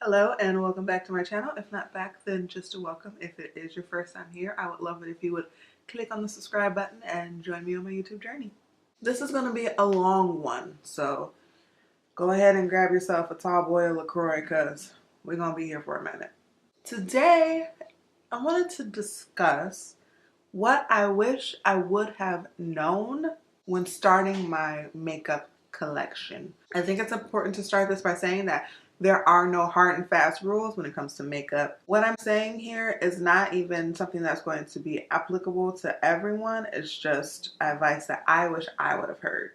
Hello and welcome back to my channel. If not back, then just a welcome. If it is your first time here, I would love it if you would click on the subscribe button and join me on my YouTube journey. This is going to be a long one, so go ahead and grab yourself a tall boy of LaCroix because we're going to be here for a minute. Today, I wanted to discuss what I wish I would have known when starting my makeup collection. I think it's important to start this by saying that there are no hard and fast rules when it comes to makeup. What I'm saying here is not even something that's going to be applicable to everyone. It's just advice that I wish I would have heard.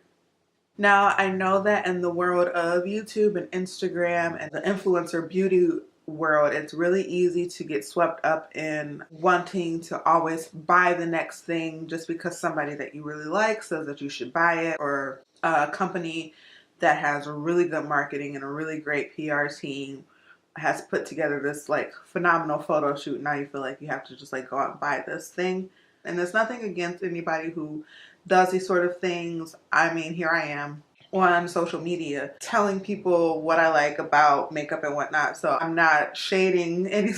Now, I know that in the world of YouTube and Instagram and the influencer beauty world, it's really easy to get swept up in wanting to always buy the next thing just because somebody that you really like says that you should buy it, or a company that has really good marketing and a really great PR team has put together this like phenomenal photo shoot. Now you feel like you have to just like go out and buy this thing. And there's nothing against anybody who does these sort of things. I mean, here I am on social media telling people what I like about makeup and whatnot. So I'm not shading any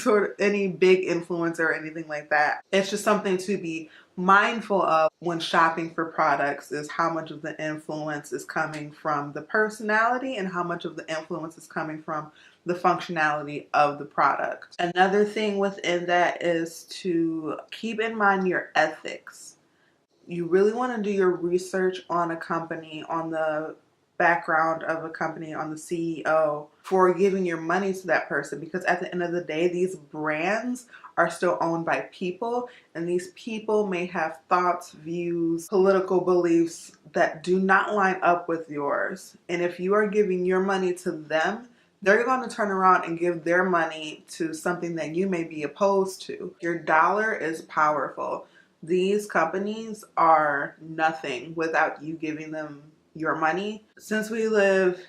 big influencer or anything like that. It's just something to be mindful of when shopping for products, is how much of the influence is coming from the personality and how much of the influence is coming from the functionality of the product. Another thing within that is to keep in mind your ethics. You really want to do your research on a company, on the background of a company, on the CEO, for giving your money to that person, because at the end of the day, these brands are still owned by people, and these people may have thoughts, views, political beliefs that do not line up with yours. And if you are giving your money to them, they're going to turn around and give their money to something that you may be opposed to. Your dollar is powerful. These companies are nothing without you giving them your money. Since we live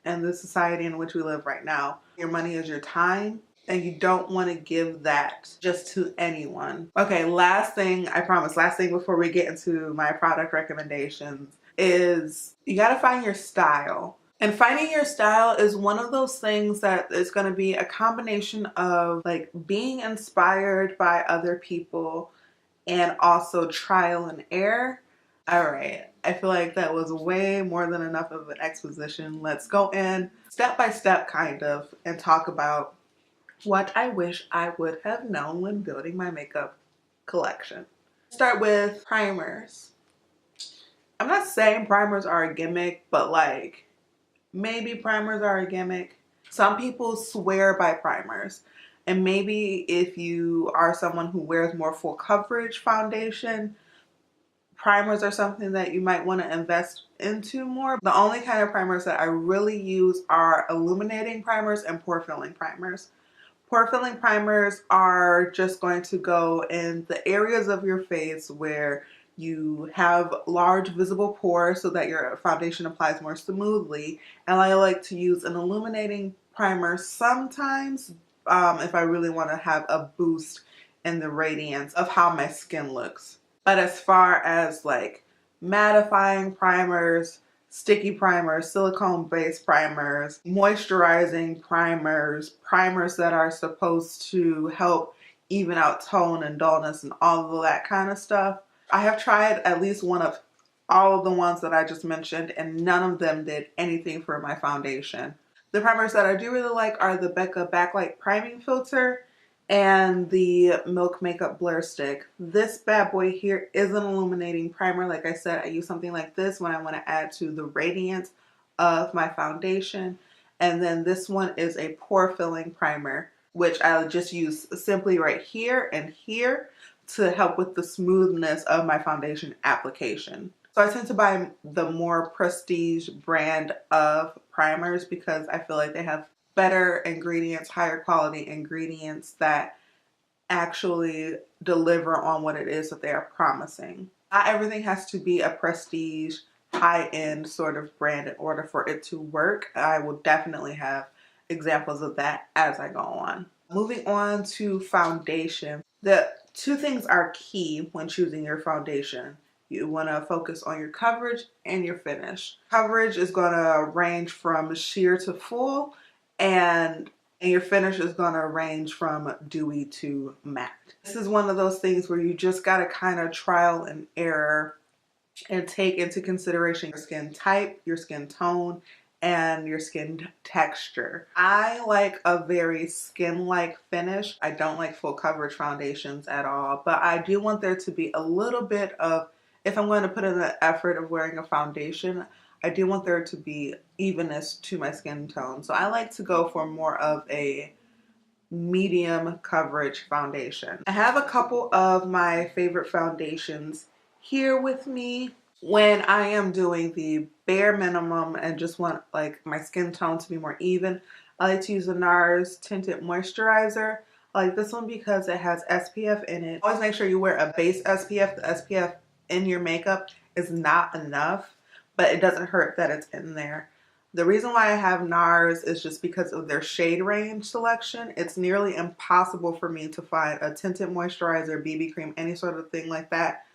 in the society in which we live right now, your money is your time, and you don't want to give that just to anyone. Okay, last thing, I promise, last thing before we get into my product recommendations is you got to find your style. And finding your style is one of those things that is going to be a combination of like being inspired by other people and also trial and error. All right, I feel like that was way more than enough of an exposition. Let's go in step by step kind of and talk about what I wish I would have known when building my makeup collection. Start with primers. I'm not saying primers are a gimmick, but like maybe primers are a gimmick. Some people swear by primers. And maybe if you are someone who wears more full coverage foundation, primers are something that you might want to invest into more. The only kind of primers that I really use are illuminating primers and pore filling primers. Pore filling primers are just going to go in the areas of your face where you have large visible pores so that your foundation applies more smoothly. And I like to use an illuminating primer sometimes if I really want to have a boost in the radiance of how my skin looks. But as far as like mattifying primers, sticky primers, silicone-based primers, moisturizing primers, primers that are supposed to help even out tone and dullness and all of that kind of stuff, I have tried at least one of all of the ones that I just mentioned, and none of them did anything for my foundation. The primers that I do really like are the Becca Backlight Priming Filter and the Milk Makeup Blur Stick. This bad boy here is an illuminating primer. Like I said, I use something like this when I want to add to the radiance of my foundation. And then this one is a pore filling primer, which I just use simply right here and here to help with the smoothness of my foundation application. So I tend to buy the more prestige brand of primers because I feel like they have better ingredients, higher quality ingredients that actually deliver on what it is that they are promising. Not everything has to be a prestige, high-end sort of brand in order for it to work. I will definitely have examples of that as I go on. Moving on to foundation. The two things are key when choosing your foundation. You want to focus on your coverage and your finish. Coverage is going to range from sheer to full, and and your finish is going to range from dewy to matte. This is one of those things where you just got to kind of trial and error and take into consideration your skin type, your skin tone, and your skin texture. I like a very skin-like finish. I don't like full coverage foundations at all, but I do want there to be a little bit of, if I'm going to put in the effort of wearing a foundation, I do want there to be evenness to my skin tone. So I like to go for more of a medium coverage foundation. I have a couple of my favorite foundations here with me when I am doing the bare minimum and just want like my skin tone to be more even. I like to use the NARS Tinted Moisturizer. I like this one because it has SPF in it. Always make sure you wear a base SPF. The SPF in your makeup is not enough, but it doesn't hurt that it's in there. The reason why I have NARS is just because of their shade range selection. It's nearly impossible for me to find a tinted moisturizer, BB cream, any sort of thing like that,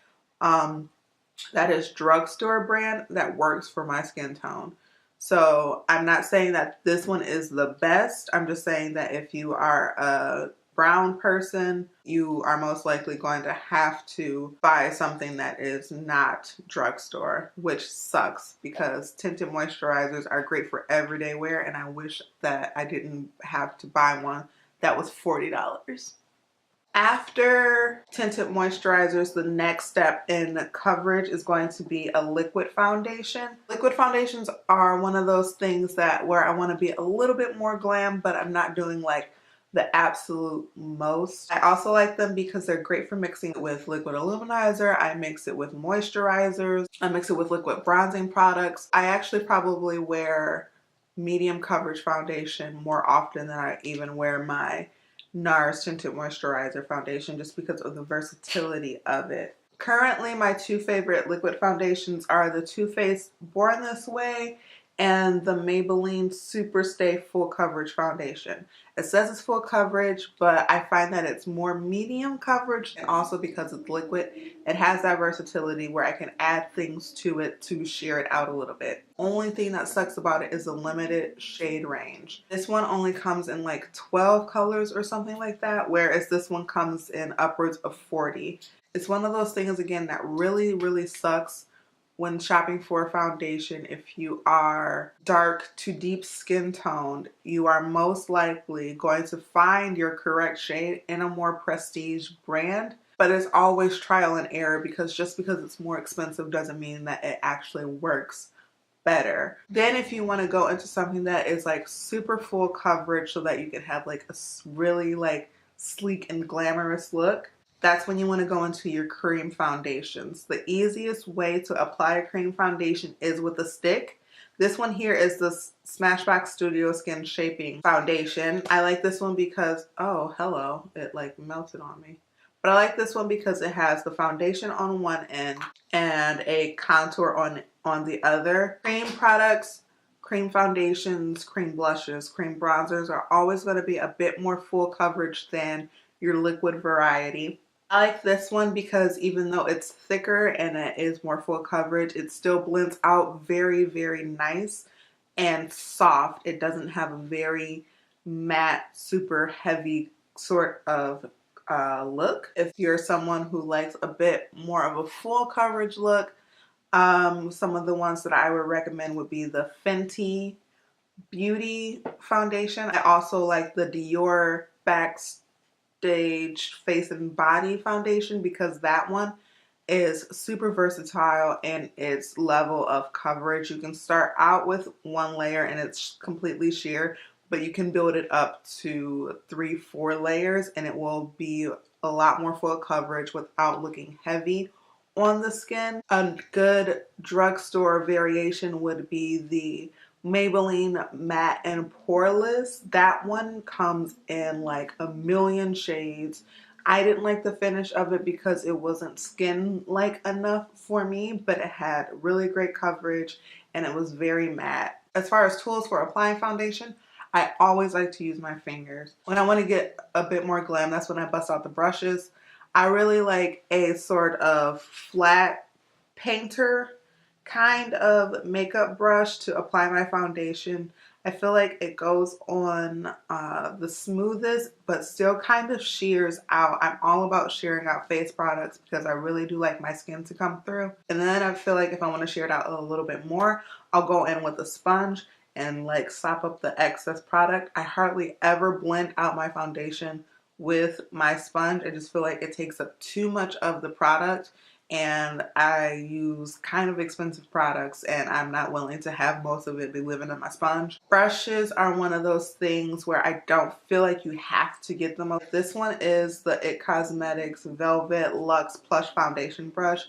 that is drugstore brand that works for my skin tone. So I'm not saying that this one is the best. I'm just saying that if you are a brown person, you are most likely going to have to buy something that is not drugstore, which sucks because tinted moisturizers are great for everyday wear, and I wish that I didn't have to buy one that was $40. After tinted moisturizers, the next step in coverage is going to be a liquid foundation. Liquid foundations are one of those things that where I want to be a little bit more glam, but I'm not doing like the absolute most. I also like them because they're great for mixing with liquid illuminizer. I mix it with moisturizers. I mix it with liquid bronzing products. I actually probably wear medium coverage foundation more often than I even wear my NARS Tinted Moisturizer foundation just because of the versatility of it. Currently, my two favorite liquid foundations are the Too Faced Born This Way and the Maybelline Super Stay Full Coverage Foundation. It says it's full coverage, but I find that it's more medium coverage, and also because it's liquid, it has that versatility where I can add things to it to sheer it out a little bit. Only thing that sucks about it is the limited shade range. This one only comes in like 12 colors or something like that, whereas this one comes in upwards of 40. It's one of those things, again, that really, really sucks when shopping for a foundation. If you are dark to deep skin toned, you are most likely going to find your correct shade in a more prestige brand. But it's always trial and error because just because it's more expensive doesn't mean that it actually works better. Then if you want to go into something that is like super full coverage so that you can have like a really like sleek and glamorous look, that's when you want to go into your cream foundations. The easiest way to apply a cream foundation is with a stick. This one here is the Smashbox Studio Skin Shaping Foundation. I like this one because, oh, hello, it like melted on me. But I like this one because it has the foundation on one end and a contour on the other. Cream products, cream foundations, cream blushes, cream bronzers are always going to be a bit more full coverage than your liquid variety. I like this one because even though it's thicker and it is more full coverage, it still blends out very, very nice and soft. It doesn't have a very matte, super heavy sort of look. If you're someone who likes a bit more of a full coverage look, some of the ones that I would recommend would be the Fenty Beauty Foundation. I also like the Dior Backstage Face and Body Foundation because that one is super versatile in its level of coverage. You can start out with one layer and it's completely sheer, but you can build it up to 3-4 layers and it will be a lot more full coverage without looking heavy on the skin. A good drugstore variation would be the Maybelline Matte and Poreless. That one comes in like a million shades. I didn't like the finish of it because it wasn't skin-like enough for me, but it had really great coverage and it was very matte. As far as tools for applying foundation, I always like to use my fingers. When I want to get a bit more glam, that's when I bust out the brushes. I really like a sort of flat painter kind of makeup brush to apply my foundation. I feel like it goes on the smoothest, but still kind of shears out. I'm all about shearing out face products because I really do like my skin to come through. And then I feel like if I want to shear it out a little bit more, I'll go in with a sponge and like sop up the excess product. I hardly ever blend out my foundation with my sponge. I just feel like it takes up too much of the product, and I use kind of expensive products and I'm not willing to have most of it be living in my sponge. Brushes are one of those things where I don't feel like you have to get them. This one is the IT Cosmetics Velvet Luxe Plush Foundation Brush.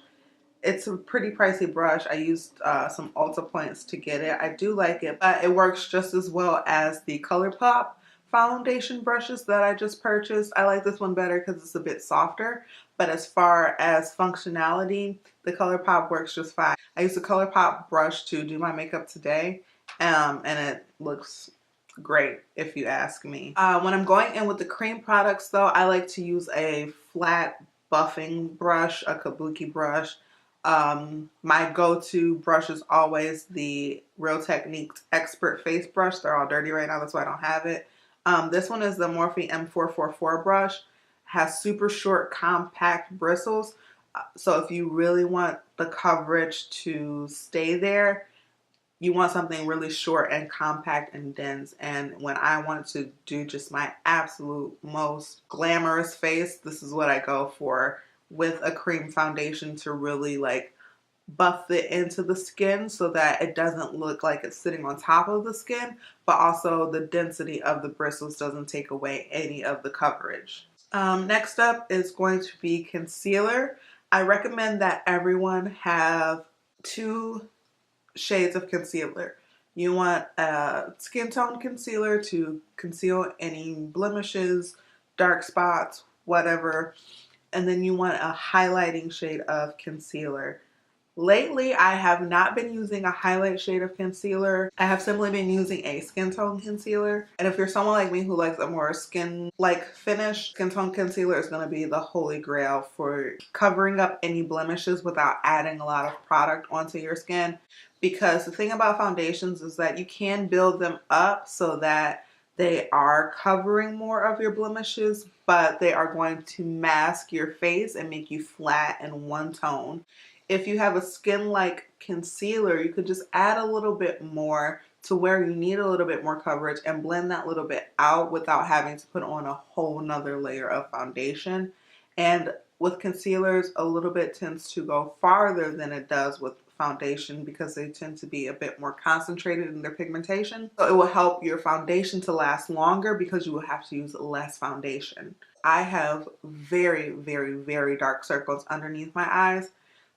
It's a pretty pricey brush. I used some Ulta points to get it. I do like it, but it works just as well as the ColourPop foundation brushes that I just purchased. I like this one better because it's a bit softer, but as far as functionality, the ColourPop works just fine. I used the ColourPop brush to do my makeup today, and it looks great if you ask me. When I'm going in with the cream products though, I like to use a flat buffing brush, a kabuki brush. My go-to brush is always the Real Techniques Expert Face Brush. They're all dirty right now, that's why I don't have it. This one is the Morphe M444 brush. Has super short, compact bristles. So if you really want the coverage to stay there, you want something really short and compact and dense. And when I want to do just my absolute most glamorous face, this is what I go for with a cream foundation to really like buff it into the skin so that it doesn't look like it's sitting on top of the skin, but also the density of the bristles doesn't take away any of the coverage. Next up is going to be concealer. I recommend that everyone have two shades of concealer. You want a skin tone concealer to conceal any blemishes, dark spots, whatever. And then you want a highlighting shade of concealer. Lately, I have not been using a highlight shade of concealer. I have simply been using a skin tone concealer. And if you're someone like me who likes a more skin-like finish, skin tone concealer is going to be the holy grail for covering up any blemishes without adding a lot of product onto your skin. Because the thing about foundations is that you can build them up so that they are covering more of your blemishes, but they are going to mask your face and make you flat in one tone. If you have a skin-like concealer, you could just add a little bit more to where you need a little bit more coverage and blend that little bit out without having to put on a whole nother layer of foundation. And with concealers, a little bit tends to go farther than it does with foundation because they tend to be a bit more concentrated in their pigmentation. So it will help your foundation to last longer because you will have to use less foundation. I have very, very, very dark circles underneath my eyes.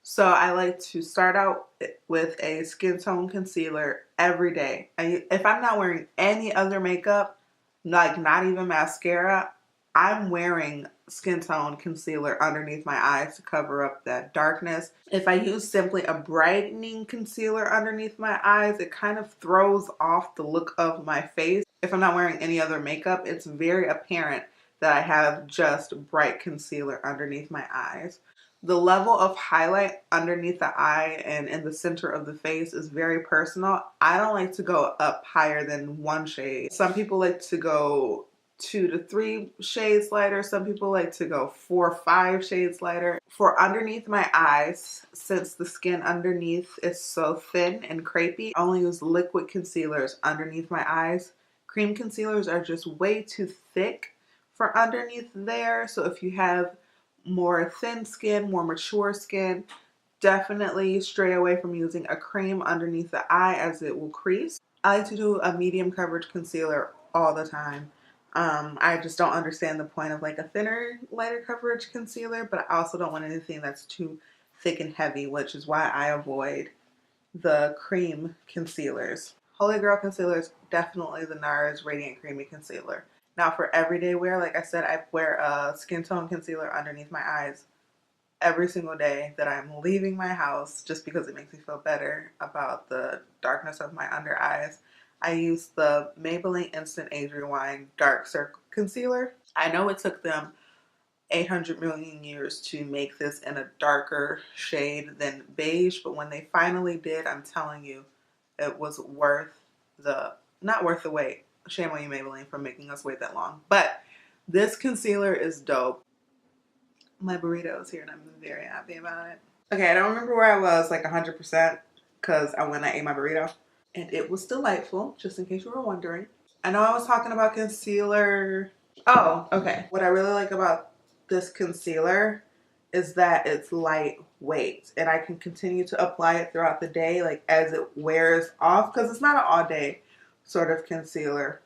So I like to start out with a skin tone concealer every day. If I'm not wearing any other makeup, like not even mascara, I'm wearing skin tone concealer underneath my eyes to cover up that darkness. If I use simply a brightening concealer underneath my eyes, it kind of throws off the look of my face. If I'm not wearing any other makeup, it's very apparent that I have just bright concealer underneath my eyes. The level of highlight underneath the eye and in the center of the face is very personal. I don't like to go up higher than one shade. Some people like to go 2 to 3 shades lighter. Some people like to go 4 or 5 shades lighter. For underneath my eyes, since the skin underneath is so thin and crepey, I only use liquid concealers underneath my eyes. Cream concealers are just way too thick for underneath there. So if you have more thin skin, more mature skin, definitely stray away from using a cream underneath the eye as it will crease. I like to do a medium coverage concealer all the time. I just don't understand the point of like a thinner, lighter coverage concealer, but I also don't want anything that's too thick and heavy, which is why I avoid the cream concealers. Holy Grail concealer is definitely the NARS Radiant Creamy Concealer. Now for everyday wear, like I said, I wear a skin tone concealer underneath my eyes every single day that I'm leaving my house just because it makes me feel better about the darkness of my under eyes. I use the Maybelline Instant Age Rewind Dark Circle Concealer. I know it took them 800 million years to make this in a darker shade than beige, but when they finally did, I'm telling you, it was worth the not worth the wait. Shame on you, Maybelline, for making us wait that long. But this concealer is dope. My burrito is here and I'm very happy about it. Okay, I don't remember where I was like 100% because I went and ate my burrito. And it was delightful, just in case you were wondering. I know I was talking about concealer. Oh, okay. What I really like about this concealer is that it's lightweight and I can continue to apply it throughout the day, like as it wears off, because it's not an all day sort of concealer.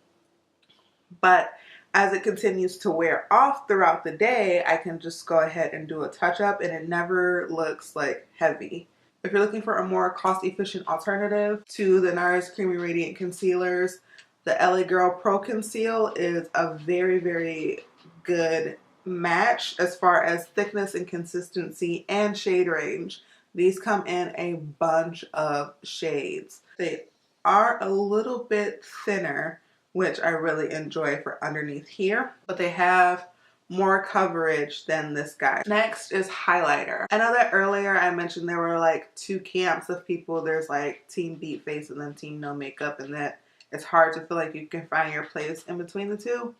But as it continues to wear off throughout the day, I can just go ahead and do a touch up and it never looks like heavy. If you're looking for a more cost-efficient alternative to the NARS Creamy Radiant Concealers, the LA Girl Pro Conceal is a very, very good match as far as thickness and consistency and shade range. These come in a bunch of shades. They are a little bit thinner, which I really enjoy for underneath here, but they have more coverage than this guy. Next is highlighter. I know that earlier I mentioned there were like two camps of people. There's like Team Beat Face and then Team No Makeup, and that it's hard to feel like you can find your place in between the two.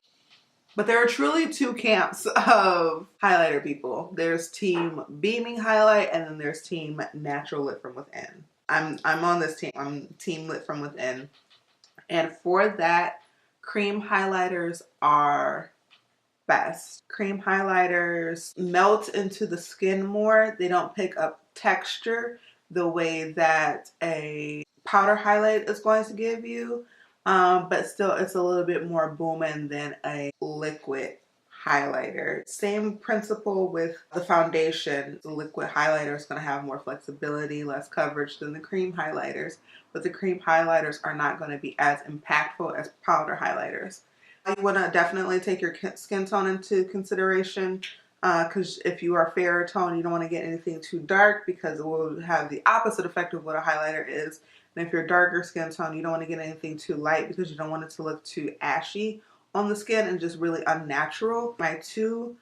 But there are truly two camps of highlighter people. There's Team Beaming Highlight and then there's Team Natural Lit from Within. I'm on this team. I'm Team Lit from Within. And for that, cream highlighters are best. Cream highlighters melt into the skin more. They don't pick up texture the way that a powder highlight is going to give you. But still, it's a little bit more booming than a liquid highlighter. Same principle with the foundation. The liquid highlighter is going to have more flexibility, less coverage than the cream highlighters. But the cream highlighters are not going to be as impactful as powder highlighters. You want to definitely take your skin tone into consideration because if you are fairer tone, you don't want to get anything too dark because it will have the opposite effect of what a highlighter is. And if you're darker skin tone, you don't want to get anything too light because you don't want it to look too ashy on the skin and just really unnatural. My two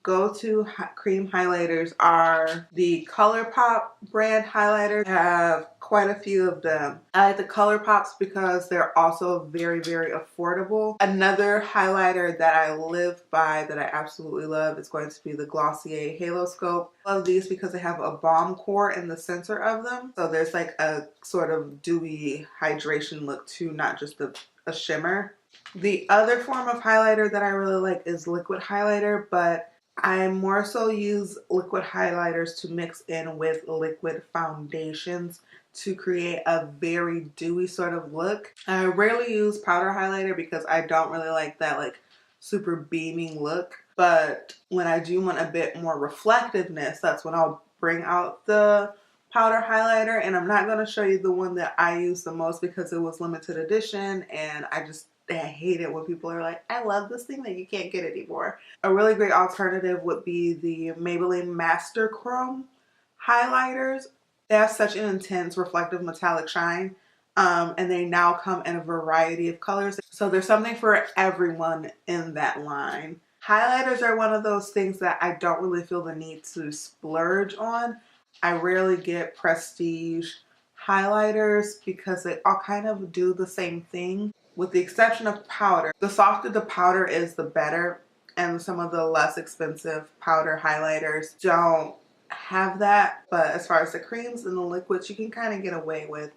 go-to cream highlighters are the ColourPop brand highlighters. I have quite a few of them. I like the ColourPops because they're also very, very affordable. Another highlighter that I live by that I absolutely love is going to be the Glossier Halo Scope. I love these because they have a balm core in the center of them. So there's like a sort of dewy hydration look to not just a shimmer. The other form of highlighter that I really like is liquid highlighter, but I more so use liquid highlighters to mix in with liquid foundations to create a very dewy sort of look. I rarely use powder highlighter because I don't really like that like super beaming look. But when I do want a bit more reflectiveness, that's when I'll bring out the powder highlighter. And I'm not going to show you the one that I use the most because it was limited edition and I hate it when people are like, I love this thing that you can't get anymore. A really great alternative would be the Maybelline Master Chrome highlighters. They have such an intense reflective metallic shine and they now come in a variety of colors. So there's something for everyone in that line. Highlighters are one of those things that I don't really feel the need to splurge on. I rarely get prestige highlighters because they all kind of do the same thing. With the exception of powder. The softer the powder is, the better. And some of the less expensive powder highlighters don't have that. But as far as the creams and the liquids, you can kind of get away with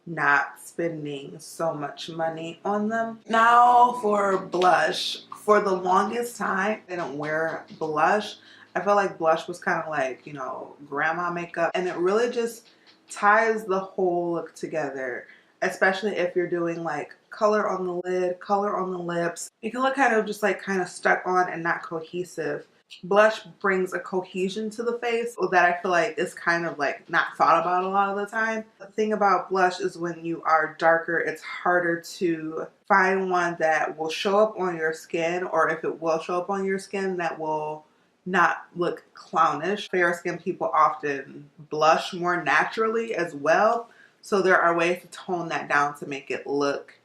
not spending so much money on them. Now for blush. For the longest time, I didn't wear blush. I felt like blush was kind of like, you know, grandma makeup. And it really just ties the whole look together. Especially if you're doing like color on the lid, color on the lips. You can look kind of just like kind of stuck on and not cohesive. Blush brings a cohesion to the face that I feel like is kind of like not thought about a lot of the time. The thing about blush is when you are darker, it's harder to find one that will show up on your skin, or if it will show up on your skin, that will not look clownish. Fair skinned people often blush more naturally as well. So there are ways to tone that down to make it look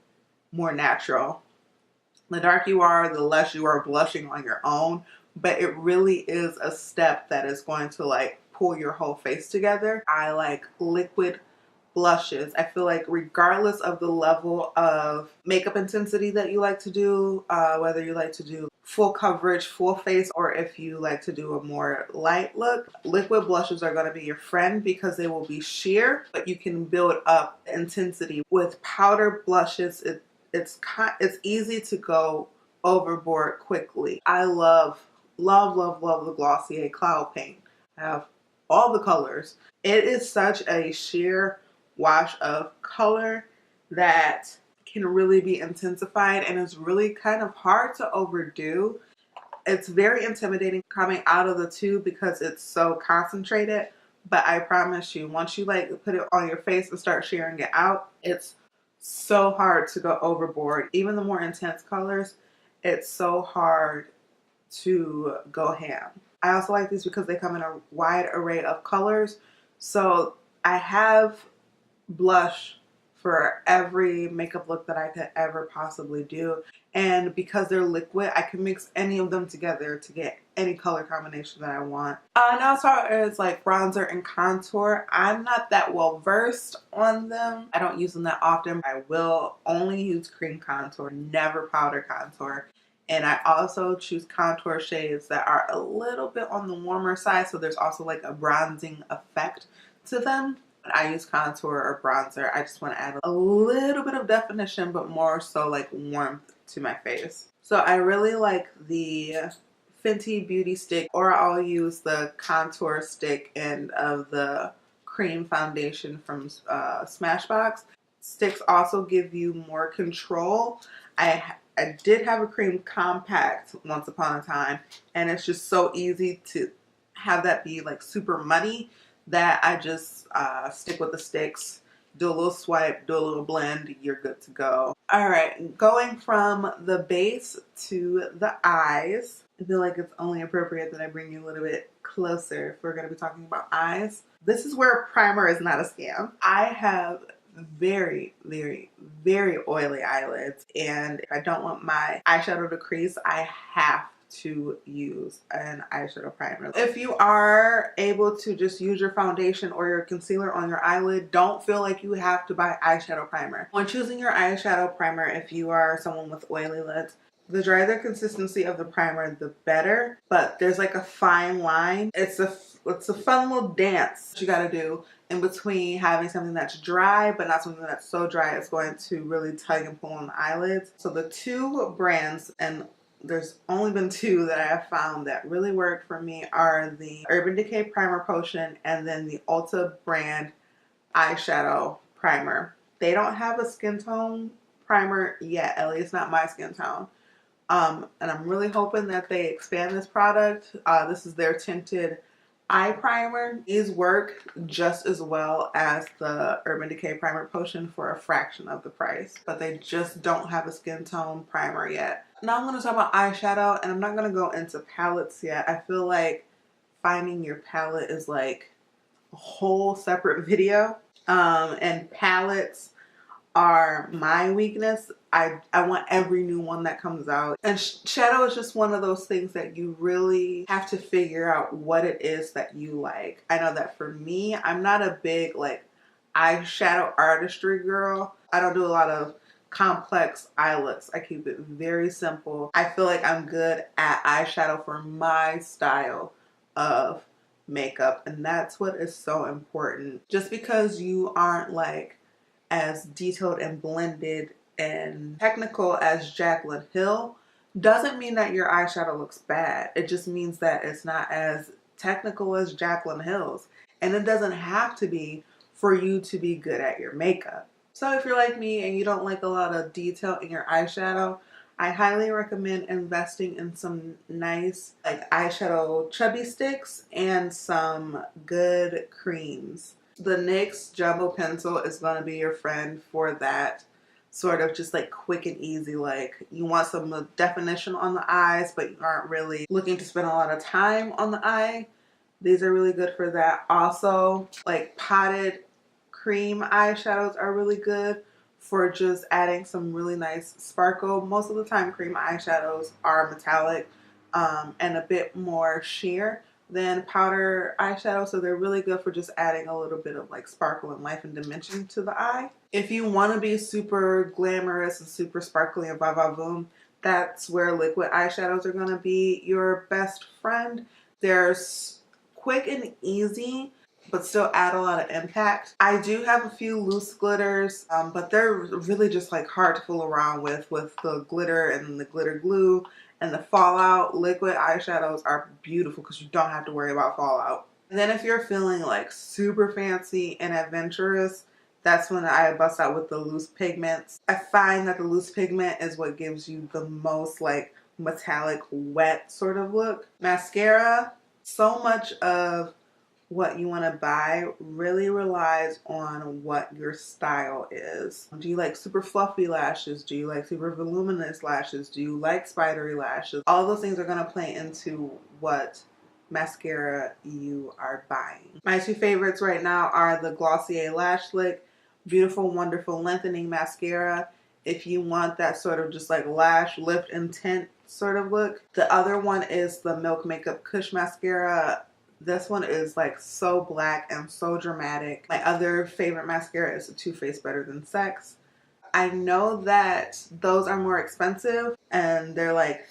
more natural. The darker you are, the less you are blushing on your own. But it really is a step that is going to like pull your whole face together. I like liquid blushes. I feel like regardless of the level of makeup intensity that you like to do, whether you like to do full coverage, full face, or if you like to do a more light look, liquid blushes are going to be your friend because they will be sheer, but you can build up intensity. With powder blushes, it's easy to go overboard quickly. I love, love, love, love the Glossier Cloud Paint. I have all the colors. It is such a sheer wash of color that can really be intensified and is really kind of hard to overdo. It's very intimidating coming out of the tube because it's so concentrated, but I promise you, once you like put it on your face and start shearing it out, it's so hard to go overboard. Even the more intense colors, it's so hard to go ham. I also like these because they come in a wide array of colors. So I have blush for every makeup look that I could ever possibly do. And because they're liquid, I can mix any of them together to get any color combination that I want. Now as far as like bronzer and contour, I'm not that well versed on them. I don't use them that often. I will only use cream contour, never powder contour. And I also choose contour shades that are a little bit on the warmer side, so there's also like a bronzing effect to them. When I use contour or bronzer, I just want to add a little bit of definition, but more so like warmth to my face. So I really like the Fenty Beauty Stick, or I'll use the contour stick end of the cream foundation from Smashbox. Sticks also give you more control. I did have a cream compact once upon a time, and it's just so easy to have that be like super muddy that I just stick with the sticks, do a little swipe, do a little blend, you're good to go. All right, going from the base to the eyes, I feel like it's only appropriate that I bring you a little bit closer if we're going to be talking about eyes. This is where primer is not a scam. I have very, very, very oily eyelids, and if I don't want my eyeshadow to crease, I have to use an eyeshadow primer. If you are able to just use your foundation or your concealer on your eyelid, don't feel like you have to buy eyeshadow primer. When choosing your eyeshadow primer, if you are someone with oily lids, the drier the consistency of the primer, the better, but there's like a fine line. It's a fun little dance that you gotta do in between having something that's dry but not something that's so dry it's going to really tug and pull on the eyelids. So the two brands, and there's only been two that I have found that really work for me, are the Urban Decay Primer Potion and then the Ulta brand eyeshadow primer. They don't have a skin tone primer yet, at least not my skin tone. And I'm really hoping that they expand this product. This is their tinted eye primer. These work just as well as the Urban Decay Primer Potion for a fraction of the price, but they just don't have a skin tone primer yet. Now I'm going to talk about eyeshadow, and I'm not going to go into palettes yet. I feel like finding your palette is like a whole separate video, and palettes are my weakness. I want every new one that comes out, and shadow is just one of those things that you really have to figure out what it is that you like. I know that for me, I'm not a big like eyeshadow artistry girl. I don't do a lot of complex eye looks. I keep it very simple. I feel like I'm good at eyeshadow for my style of makeup, and that's what is so important. Just because you aren't like as detailed and blended and technical as Jaclyn Hill doesn't mean that your eyeshadow looks bad. It just means that it's not as technical as Jaclyn Hill's, and it doesn't have to be for you to be good at your makeup. So if you're like me and you don't like a lot of detail in your eyeshadow, I highly recommend investing in some nice like eyeshadow chubby sticks and some good creams. The NYX Jumbo Pencil is going to be your friend for that sort of just like quick and easy, like you want some definition on the eyes but you aren't really looking to spend a lot of time on the eye. These are really good for that. Also, like potted cream eyeshadows are really good for just adding some really nice sparkle. Most of the time cream eyeshadows are metallic and a bit more sheer, than powder eyeshadow, so they're really good for just adding a little bit of like sparkle and life and dimension to the eye. If you want to be super glamorous and super sparkly and va va voom, that's where liquid eyeshadows are going to be your best friend. They're quick and easy, but still add a lot of impact. I do have a few loose glitters, but they're really just like hard to fool around with the glitter and the glitter glue and the fallout. Liquid eyeshadows are beautiful because you don't have to worry about fallout. And then if you're feeling like super fancy and adventurous, that's when I bust out with the loose pigments. I find that the loose pigment is what gives you the most like metallic wet sort of look. Mascara, so much of what you want to buy really relies on what your style is. Do you like super fluffy lashes? Do you like super voluminous lashes? Do you like spidery lashes? All those things are going to play into what mascara you are buying. My two favorites right now are the Glossier Lash Lick Beautiful Wonderful Lengthening Mascara. If you want that sort of just like lash lift and tint sort of look. The other one is the Milk Makeup Kush Mascara. This one is like so black and so dramatic. My other favorite mascara is the Too Faced Better Than Sex. I know that those are more expensive and they're like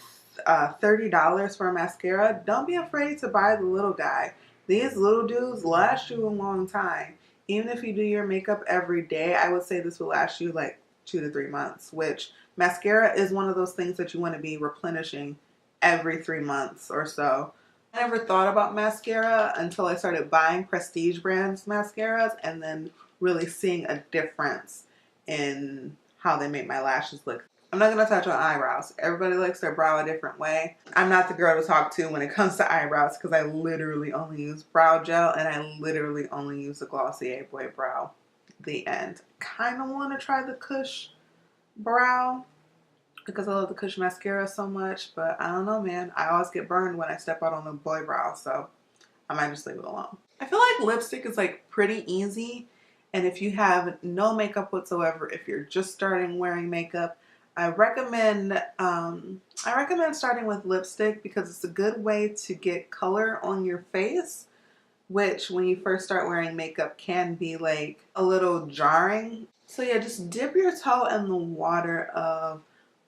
$30 for a mascara. Don't be afraid to buy the little guy. These little dudes last you a long time. Even if you do your makeup every day, I would say this will last you like 2 to 3 months, which mascara is one of those things that you want to be replenishing every 3 months or so. I never thought about mascara until I started buying Prestige brands mascaras and then really seeing a difference in how they make my lashes look. I'm not going to touch on eyebrows. Everybody likes their brow a different way. I'm not the girl to talk to when it comes to eyebrows because I literally only use brow gel and I literally only use the Glossier Boy Brow. The end. Kind of want to try the Kush brow because I love the Kush mascara so much, but I don't know, man. I always get burned when I step out on the boy brow, so I might just leave it alone. I feel like lipstick is like pretty easy, and if you have no makeup whatsoever, if you're just starting wearing makeup, I recommend starting with lipstick because it's a good way to get color on your face, which when you first start wearing makeup can be like a little jarring. So yeah, just dip your toe in the water of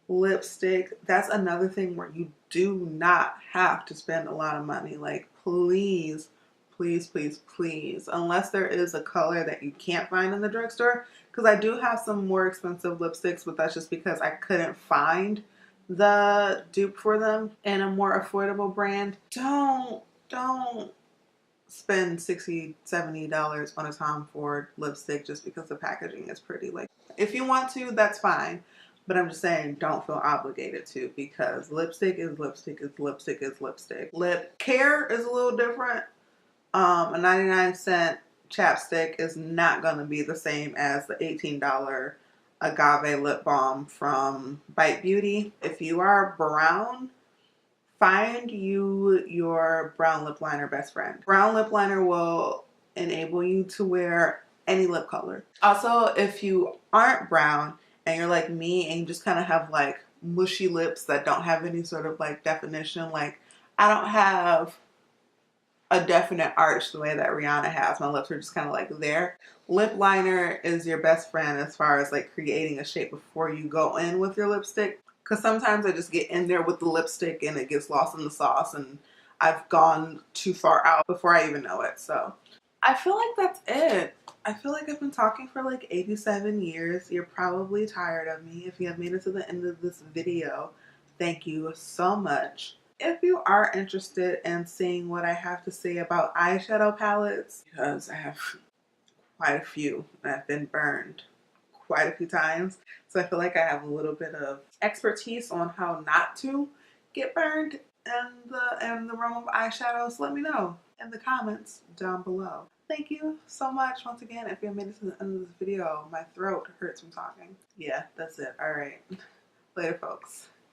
lipstick. That's another thing where you do not have to spend a lot of money. Like please, please, please, please, unless there is a color that you can't find in the drugstore, because I do have some more expensive lipsticks, but that's just because I couldn't find the dupe for them in a more affordable brand. Don't spend $60, $70 on a Tom Ford lipstick just because the packaging is pretty. Like, if you want to, that's fine. But I'm just saying, don't feel obligated to, because lipstick is lipstick is lipstick is lipstick. Lip care is a little different. A 99-cent chapstick is not going to be the same as the $18 Agave lip balm from Bite Beauty. If you are brown, find you your brown lip liner best friend. Brown lip liner will enable you to wear any lip color. Also, if you aren't brown and you're like me and you just kind of have like mushy lips that don't have any sort of like definition, like I don't have a definite arch the way that Rihanna has. My lips are just kind of like there. Lip liner is your best friend as far as like creating a shape before you go in with your lipstick. Because sometimes I just get in there with the lipstick and it gets lost in the sauce and I've gone too far out before I even know it. So I feel like that's it. I feel like I've been talking for like 87 years. You're probably tired of me. If you have made it to the end of this video, thank you so much. If you are interested in seeing what I have to say about eyeshadow palettes, because I have quite a few and I've been burned quite a few times, so I feel like I have a little bit of expertise on how not to get burned in the realm of eyeshadows, let me know in the comments down below. Thank you so much once again. If you made it to the end of this video, my throat hurts from talking. Yeah, that's it. All right. Later, folks.